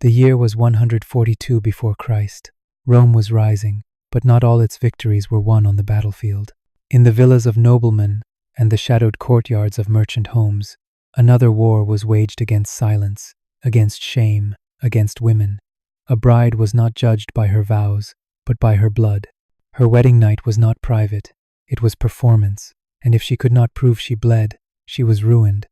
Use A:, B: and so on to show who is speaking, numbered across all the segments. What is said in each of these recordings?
A: The year was 142 before Christ. Rome was rising, but not all its victories were won on the battlefield. In the villas of noblemen and the shadowed courtyards of merchant homes, another war was waged against silence, against shame, against women. A bride was not judged by her vows, but by her blood. Her wedding night was not private, it was performance, and if she could not prove she bled, she was ruined.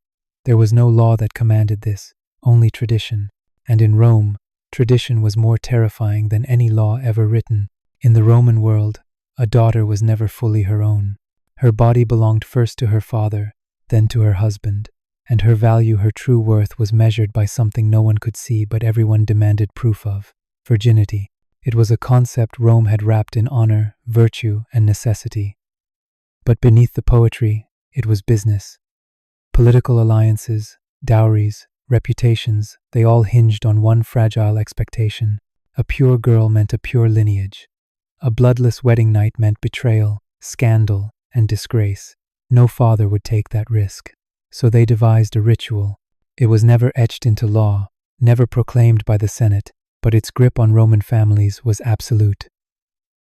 A: There was no law that commanded this, only tradition. And in Rome, tradition was more terrifying than any law ever written. In the Roman world, a daughter was never fully her own. Her body belonged first to her father, then to her husband, and her value, her true worth, was measured by something no one could see but everyone demanded proof of: virginity. It was a concept Rome had wrapped in honor, virtue, and necessity. But beneath the poetry, it was business. Political alliances, dowries, reputations, they all hinged on one fragile expectation. A pure girl meant a pure lineage. A bloodless wedding night meant betrayal, scandal, and disgrace. No father would take that risk. So they devised a ritual. It was never etched into law, never proclaimed by the Senate, but its grip on Roman families was absolute.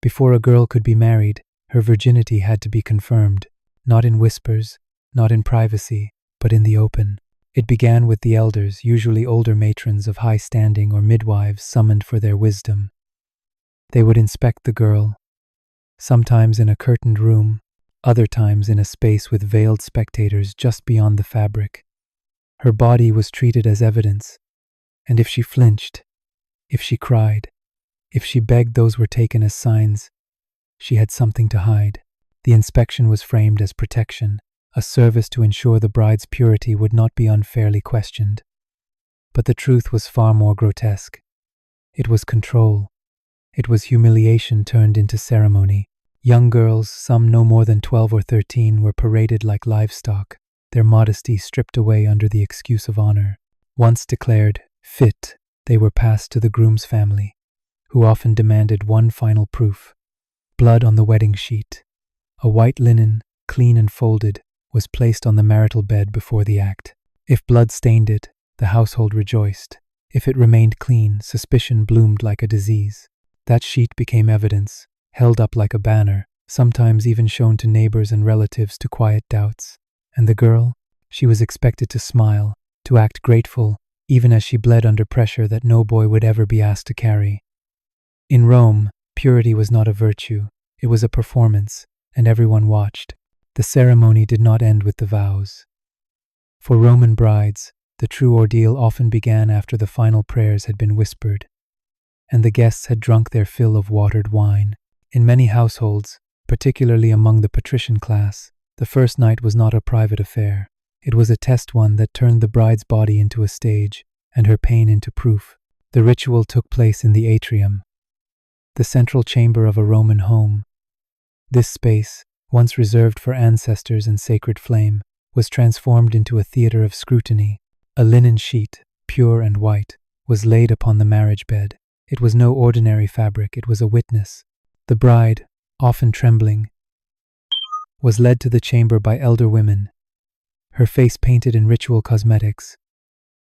A: Before a girl could be married, her virginity had to be confirmed, not in whispers, not in privacy, but in the open. It began with the elders, usually older matrons of high standing or midwives summoned for their wisdom. They would inspect the girl, sometimes in a curtained room, other times in a space with veiled spectators just beyond the fabric. Her body was treated as evidence, and if she flinched, if she cried, if she begged, those were taken as signs she had something to hide. The inspection was framed as protection, a service to ensure the bride's purity would not be unfairly questioned. But the truth was far more grotesque. It was control. It was humiliation turned into ceremony. Young girls, some no more than 12 or 13, were paraded like livestock, their modesty stripped away under the excuse of honor. Once declared fit, they were passed to the groom's family, who often demanded one final proof: blood on the wedding sheet. A white linen, clean and folded, was placed on the marital bed before the act. If blood stained it, the household rejoiced. If it remained clean, suspicion bloomed like a disease. That sheet became evidence, held up like a banner, sometimes even shown to neighbors and relatives to quiet doubts. And the girl? She was expected to smile, to act grateful, even as she bled under pressure that no boy would ever be asked to carry. In Rome, purity was not a virtue, it was a performance, and everyone watched. The ceremony did not end with the vows. For Roman brides, the true ordeal often began after the final prayers had been whispered, and the guests had drunk their fill of watered wine. In many households, particularly among the patrician class, the first night was not a private affair. It was a test, one that turned the bride's body into a stage, and her pain into proof. The ritual took place in the atrium, the central chamber of a Roman home. This space, once reserved for ancestors and sacred flame, was transformed into a theater of scrutiny. A linen sheet, pure and white, was laid upon the marriage bed. It was no ordinary fabric, it was a witness. The bride, often trembling, was led to the chamber by elder women, her face painted in ritual cosmetics,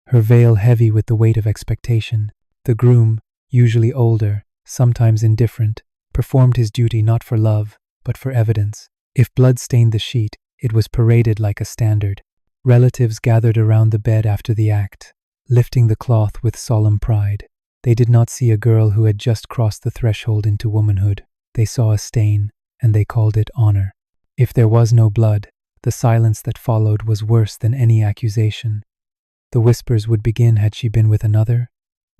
A: her veil heavy with the weight of expectation. The groom, usually older, sometimes indifferent, performed his duty not for love, but for evidence. If blood stained the sheet, it was paraded like a standard. Relatives gathered around the bed after the act, lifting the cloth with solemn pride. They did not see a girl who had just crossed the threshold into womanhood. They saw a stain, and they called it honor. If there was no blood, the silence that followed was worse than any accusation. The whispers would begin: had she been with another?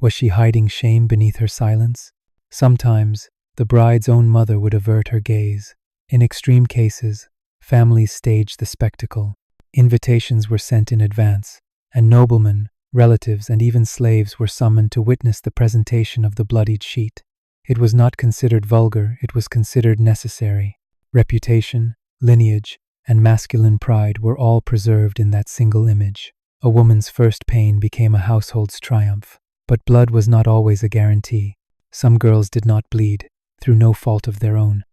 A: Was she hiding shame beneath her silence? Sometimes, the bride's own mother would avert her gaze. In extreme cases, families staged the spectacle. Invitations were sent in advance, and noblemen, relatives, and even slaves were summoned to witness the presentation of the bloodied sheet. It was not considered vulgar, it was considered necessary. Reputation, lineage, and masculine pride were all preserved in that single image. A woman's first pain became a household's triumph. But blood was not always a guarantee. Some girls did not bleed, through no fault of their own.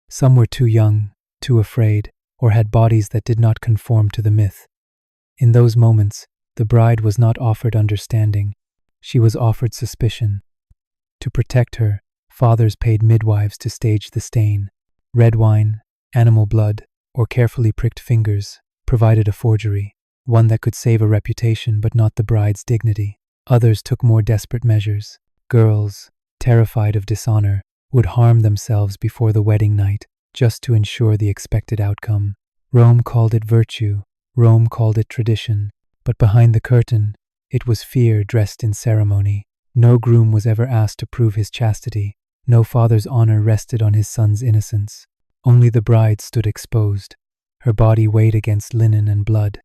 A: Some were too young, too afraid, or had bodies that did not conform to the myth. In those moments, the bride was not offered understanding. she was offered suspicion. To protect her, fathers paid midwives to stage the stain. Red wine, animal blood, or carefully pricked fingers provided a forgery, one that could save a reputation but not the bride's dignity. Others took more desperate measures. Girls, terrified of dishonor, would harm themselves before the wedding night just to ensure the expected outcome. Rome called it virtue, Rome called it tradition, but behind the curtain, it was fear dressed in ceremony. No groom was ever asked to prove his chastity. No father's honor rested on his son's innocence. Only the bride stood exposed, her body weighed against linen and blood.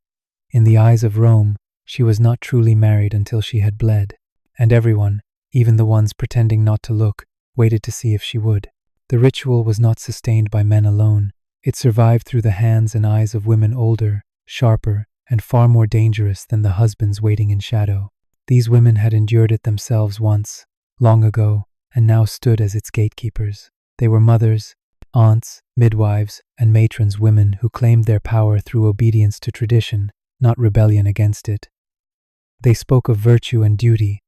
A: In the eyes of Rome, she was not truly married until she had bled, and everyone, even the ones pretending not to look, waited to see if she would. The ritual was not sustained by men alone. It survived through the hands and eyes of women older, sharper, and far more dangerous than the husbands waiting in shadow. These women had endured it themselves once, long ago, and now stood as its gatekeepers. They were mothers, aunts, midwives, and matrons, women who claimed their power through obedience to tradition, not rebellion against it. They spoke of virtue and duty,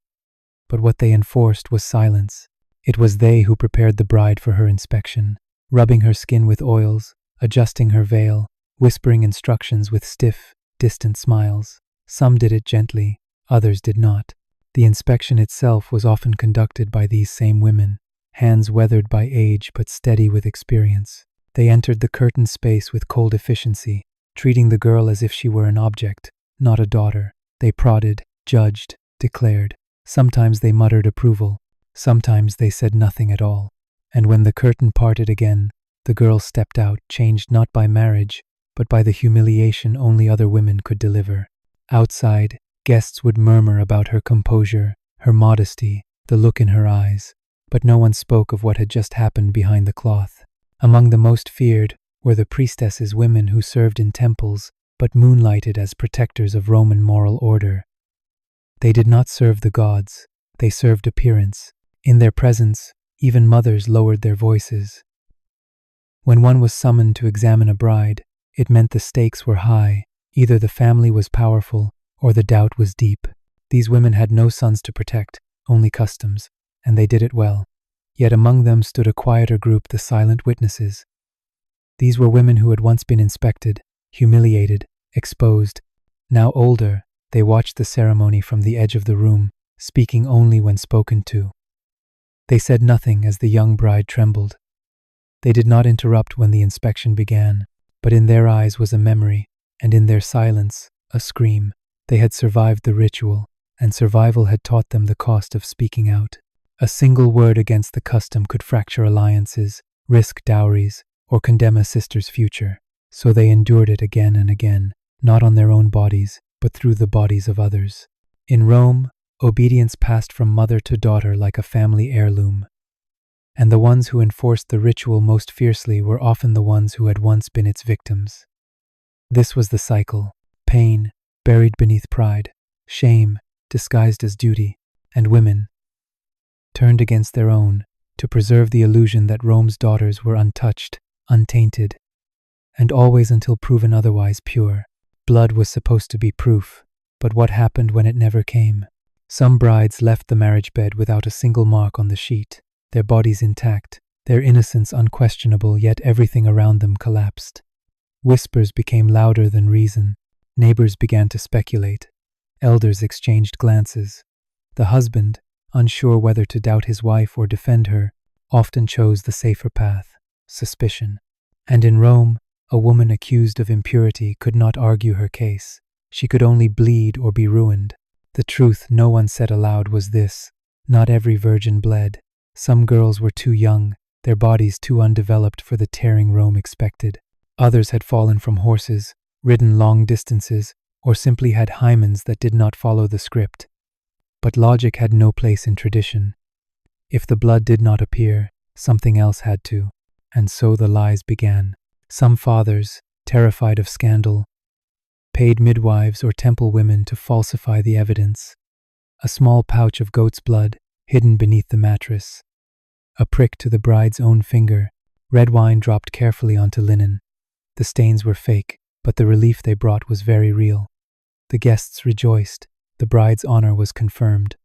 A: but what they enforced was silence. It was they who prepared the bride for her inspection, rubbing her skin with oils, adjusting her veil, whispering instructions with stiff, distant smiles. Some did it gently, others did not. The inspection itself was often conducted by these same women, hands weathered by age but steady with experience. They entered the curtained space with cold efficiency, treating the girl as if she were an object, not a daughter. They prodded, judged, declared. Sometimes they muttered approval, sometimes they said nothing at all. And when the curtain parted again, the girl stepped out, changed not by marriage, but by the humiliation only other women could deliver. Outside, guests would murmur about her composure, her modesty, the look in her eyes, but no one spoke of what had just happened behind the cloth. Among the most feared were the priestesses, women who served in temples, but moonlighted as protectors of Roman moral order. They did not serve the gods, they served appearance. In their presence, even mothers lowered their voices. When one was summoned to examine a bride, it meant the stakes were high. Either the family was powerful, or the doubt was deep. These women had no sons to protect, only customs, and they did it well. Yet among them stood a quieter group, the silent witnesses. These were women who had once been inspected, humiliated, exposed. Now older, they watched the ceremony from the edge of the room, speaking only when spoken to. They said nothing as the young bride trembled. They did not interrupt when the inspection began, but in their eyes was a memory, and in their silence, a scream. They had survived the ritual, and survival had taught them the cost of speaking out. A single word against the custom could fracture alliances, risk dowries, or condemn a sister's future. So they endured it again and again, not on their own bodies, but through the bodies of others. In Rome, obedience passed from mother to daughter like a family heirloom. And the ones who enforced the ritual most fiercely were often the ones who had once been its victims. This was the cycle: pain, buried beneath pride, shame, disguised as duty, and women, turned against their own, to preserve the illusion that Rome's daughters were untouched, untainted, and always until proven otherwise pure. Blood was supposed to be proof, but what happened when it never came? Some brides left the marriage bed without a single mark on the sheet, their bodies intact, their innocence unquestionable, yet everything around them collapsed. Whispers became louder than reason. Neighbors began to speculate. Elders exchanged glances. The husband, unsure whether to doubt his wife or defend her, often chose the safer path: suspicion. And in Rome, a woman accused of impurity could not argue her case. She could only bleed or be ruined. The truth no one said aloud was this: not every virgin bled. Some girls were too young, their bodies too undeveloped for the tearing Rome expected. Others had fallen from horses, ridden long distances, or simply had hymens that did not follow the script. But logic had no place in tradition. If the blood did not appear, something else had to, and so the lies began. Some fathers, terrified of scandal, paid midwives or temple women to falsify the evidence. A small pouch of goat's blood, hidden beneath the mattress. A prick to the bride's own finger, red wine dropped carefully onto linen. The stains were fake, but the relief they brought was very real. The guests rejoiced. The bride's honor was confirmed.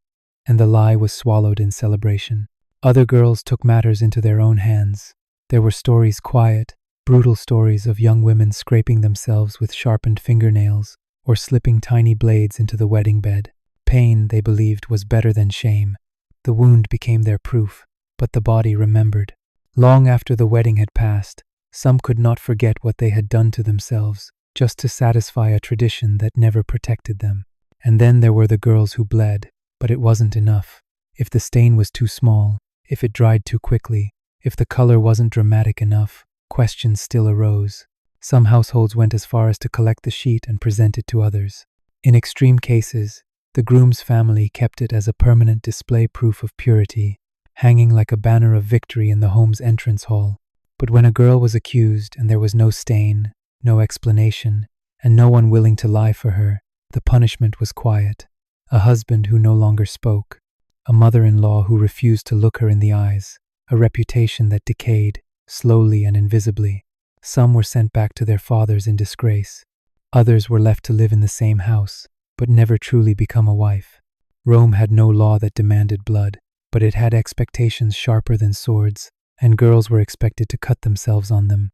A: and the lie was swallowed in celebration. Other girls took matters into their own hands. There were stories, quiet, brutal stories of young women scraping themselves with sharpened fingernails or slipping tiny blades into the wedding bed. Pain, they believed, was better than shame. The wound became their proof, but the body remembered. Long after the wedding had passed, some could not forget what they had done to themselves, just to satisfy a tradition that never protected them. And then there were the girls who bled, but it wasn't enough. If the stain was too small, if it dried too quickly, if the color wasn't dramatic enough, questions still arose. Some households went as far as to collect the sheet and present it to others. In extreme cases, the groom's family kept it as a permanent display proof of purity, hanging like a banner of victory in the home's entrance hall. But when a girl was accused and there was no stain, no explanation, and no one willing to lie for her, the punishment was quiet. A husband who no longer spoke, a mother-in-law who refused to look her in the eyes, a reputation that decayed, slowly and invisibly. Some were sent back to their fathers in disgrace. Others were left to live in the same house, but never truly become a wife. Rome had no law that demanded blood, but it had expectations sharper than swords, and girls were expected to cut themselves on them.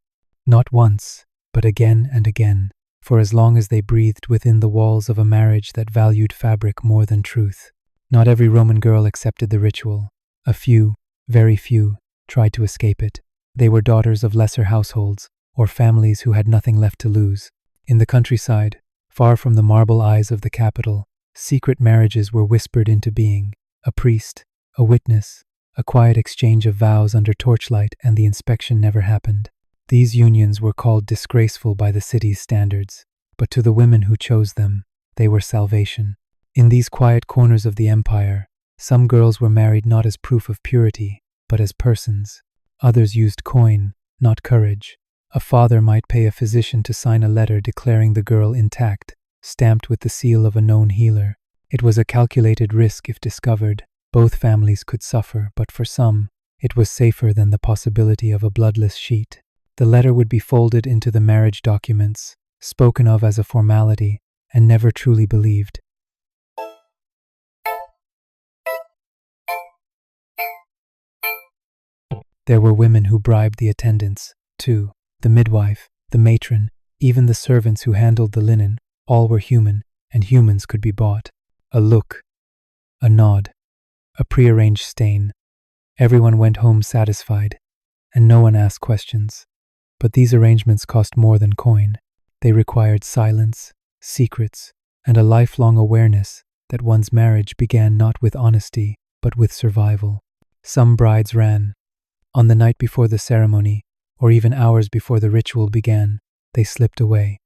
A: Not once, but again and again, for as long as they breathed within the walls of a marriage that valued fabric more than truth. Not every Roman girl accepted the ritual. A few, very few, tried to escape it. They were daughters of lesser households, or families who had nothing left to lose. In the countryside, far from the marble eyes of the capital, secret marriages were whispered into being. A priest, a witness, a quiet exchange of vows under torchlight, and the inspection never happened. These unions were called disgraceful by the city's standards, but to the women who chose them, they were salvation. In these quiet corners of the empire, some girls were married not as proof of purity, but as persons. Others used coin, not courage. A father might pay a physician to sign a letter declaring the girl intact, stamped with the seal of a known healer. It was a calculated risk if discovered. Both families could suffer, but for some, it was safer than the possibility of a bloodless sheet. The letter would be folded into the marriage documents, spoken of as a formality, and never truly believed. There were women who bribed the attendants, too. The midwife, the matron, even the servants who handled the linen, all were human, and humans could be bought. A look, a nod, a prearranged stain. Everyone went home satisfied, and no one asked questions. But these arrangements cost more than coin. They required silence, secrets, and a lifelong awareness that one's marriage began not with honesty, but with survival. Some brides ran. On the night before the ceremony, or even hours before the ritual began, they slipped away.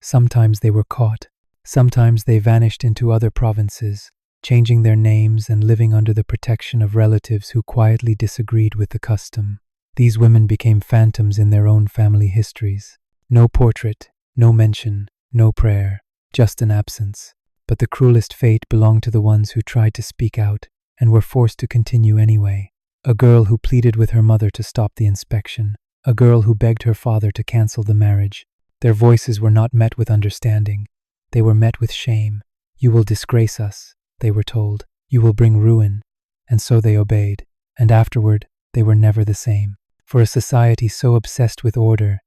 A: Sometimes they were caught. Sometimes they vanished into other provinces, changing their names and living under the protection of relatives who quietly disagreed with the custom. These women became phantoms in their own family histories. No portrait, no mention, no prayer, just an absence. But the cruelest fate belonged to the ones who tried to speak out and were forced to continue anyway. A girl who pleaded with her mother to stop the inspection. A girl who begged her father to cancel the marriage. Their voices were not met with understanding. They were met with shame. "You will disgrace us," they were told. "You will bring ruin." And so they obeyed. And afterward, they were never the same. For a society so obsessed with order,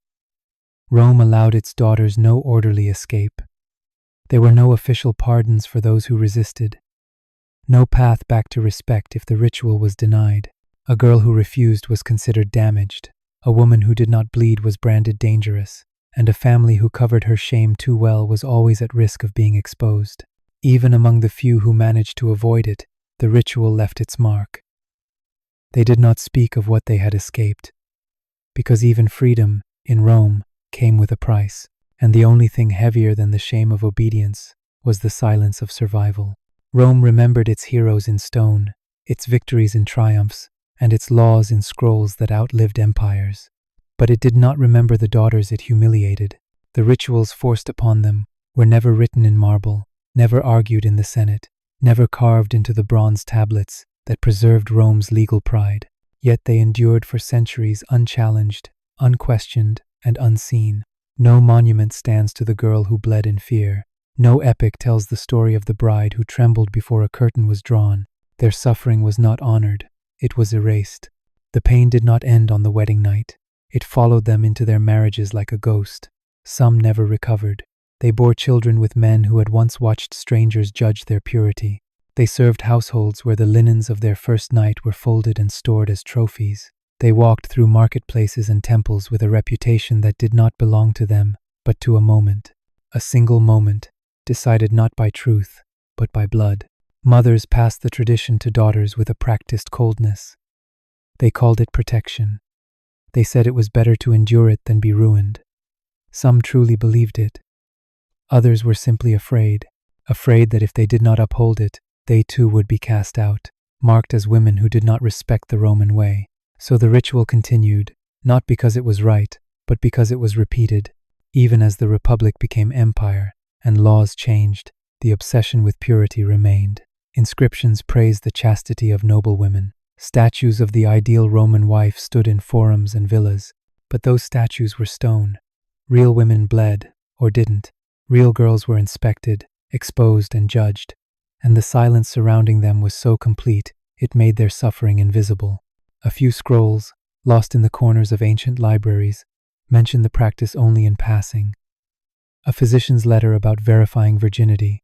A: Rome allowed its daughters no orderly escape. There were no official pardons for those who resisted. No path back to respect if the ritual was denied. A girl who refused was considered damaged. A woman who did not bleed was branded dangerous, and a family who covered her shame too well was always at risk of being exposed. Even among the few who managed to avoid it, the ritual left its mark. They did not speak of what they had escaped, because even freedom, in Rome, came with a price, and the only thing heavier than the shame of obedience was the silence of survival. Rome remembered its heroes in stone, its victories in triumphs, and its laws in scrolls that outlived empires. But it did not remember the daughters it humiliated. The rituals forced upon them were never written in marble, never argued in the Senate, never carved into the bronze tablets that preserved Rome's legal pride. Yet they endured for centuries unchallenged, unquestioned, and unseen. No monument stands to the girl who bled in fear. No epic tells the story of the bride who trembled before a curtain was drawn. Their suffering was not honored, it was erased. The pain did not end on the wedding night. It followed them into their marriages like a ghost. Some never recovered. They bore children with men who had once watched strangers judge their purity. They served households where the linens of their first night were folded and stored as trophies. They walked through marketplaces and temples with a reputation that did not belong to them, but to a moment. A single moment, decided not by truth, but by blood. Mothers passed the tradition to daughters with a practiced coldness. They called it protection. They said it was better to endure it than be ruined. Some truly believed it. Others were simply afraid that if they did not uphold it, they too would be cast out, marked as women who did not respect the Roman way. So the ritual continued, not because it was right, but because it was repeated. Even as the Republic became empire and laws changed, the obsession with purity remained. Inscriptions praised the chastity of noble women. Statues of the ideal Roman wife stood in forums and villas, but those statues were stone. Real women bled, or didn't. Real girls were inspected, exposed, and judged, and the silence surrounding them was so complete it made their suffering invisible. A few scrolls, lost in the corners of ancient libraries, mention the practice only in passing. A physician's letter about verifying virginity.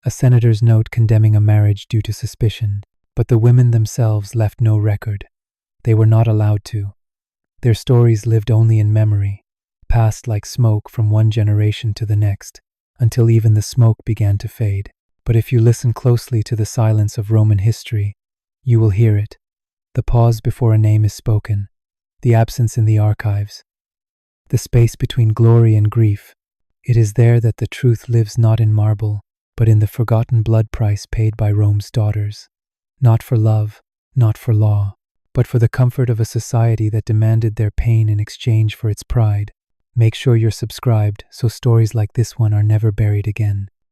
A: A senator's note condemning a marriage due to suspicion. But the women themselves left no record. They were not allowed to. Their stories lived only in memory, passed like smoke from one generation to the next, until even the smoke began to fade. But if you listen closely to the silence of Roman history, you will hear it. The pause before a name is spoken, the absence in the archives, the space between glory and grief. It is there that the truth lives, not in marble, but in the forgotten blood price paid by Rome's daughters. Not for love, not for law, but for the comfort of a society that demanded their pain in exchange for its pride. Make sure you're subscribed so stories like this one are never buried again.